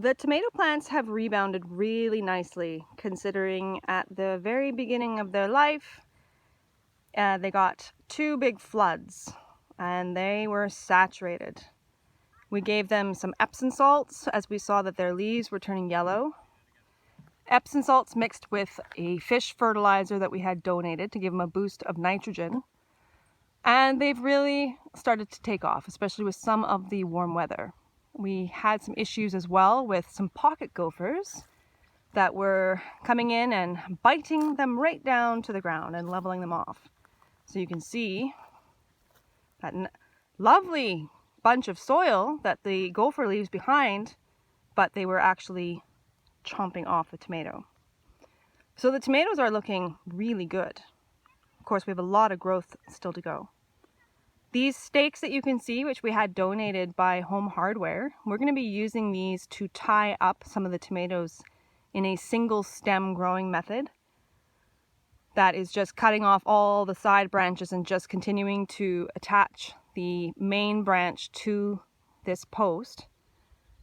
The tomato plants have rebounded really nicely, considering at the very beginning of their life, they got 2 big floods and they were saturated. We gave them some Epsom salts as we saw that their leaves were turning yellow. Epsom salts mixed with a fish fertilizer that we had donated to give them a boost of nitrogen. And they've really started to take off, especially with some of the warm weather. We had some issues as well with some pocket gophers that were coming in and biting them right down to the ground and leveling them off. So you can see that lovely bunch of soil that the gopher leaves behind, but they were actually chomping off the tomato. So the tomatoes are looking really good. Of course, we have a lot of growth still to go. These stakes that you can see, which we had donated by Home Hardware, we're going to be using these to tie up some of the tomatoes in a single stem growing method. That is just cutting off all the side branches and just continuing to attach the main branch to this post.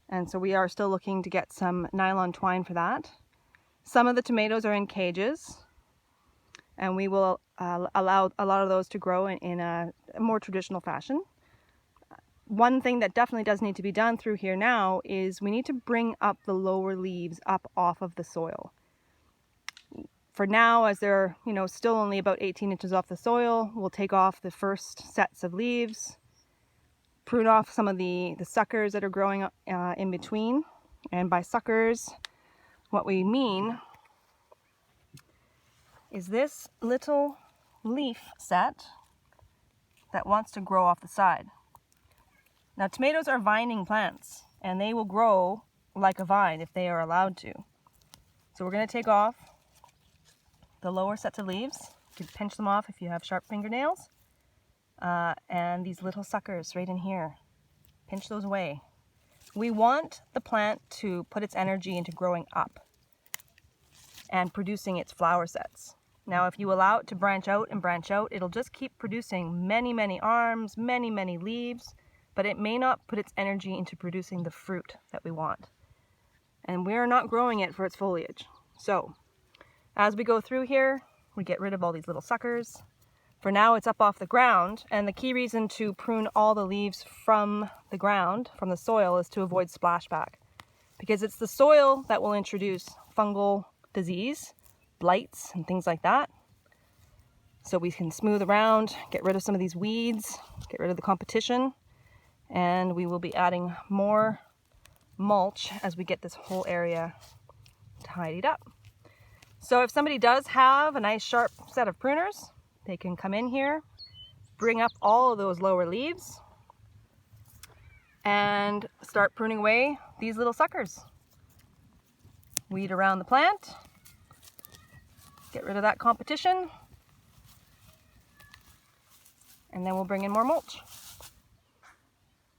And so we are still looking to get some nylon twine for that. Some of the tomatoes are in cages, and we will allow a lot of those to grow in a more traditional fashion. One thing that definitely does need to be done through here now is we need to bring up the lower leaves up off of the soil. For now, as they're still only about 18 inches off the soil, we'll take off the first sets of leaves, prune off some of the suckers that are growing in between. And by suckers, what we mean is this little leaf set that wants to grow off the side. Now, tomatoes are vining plants, and they will grow like a vine if they are allowed to. So we're going to take off the lower sets of leaves. You can pinch them off if you have sharp fingernails. And these little suckers right in here. Pinch those away. We want the plant to put its energy into growing up and producing its flower sets. Now, if you allow it to branch out and branch out, it'll just keep producing many, many arms, many, many leaves, but it may not put its energy into producing the fruit that we want. And we're not growing it for its foliage. So, as we go through here, we get rid of all these little suckers. For now, it's up off the ground, and the key reason to prune all the leaves from the ground, from the soil, is to avoid splashback. Because it's the soil that will introduce fungal disease, blights, and things like that. So we can smooth around, get rid of some of these weeds, get rid of the competition, and we will be adding more mulch as we get this whole area tidied up. So if somebody does have a nice sharp set of pruners, they can come in here, bring up all of those lower leaves, and start pruning away these little suckers. Weed around the plant, get rid of that competition, and then we'll bring in more mulch.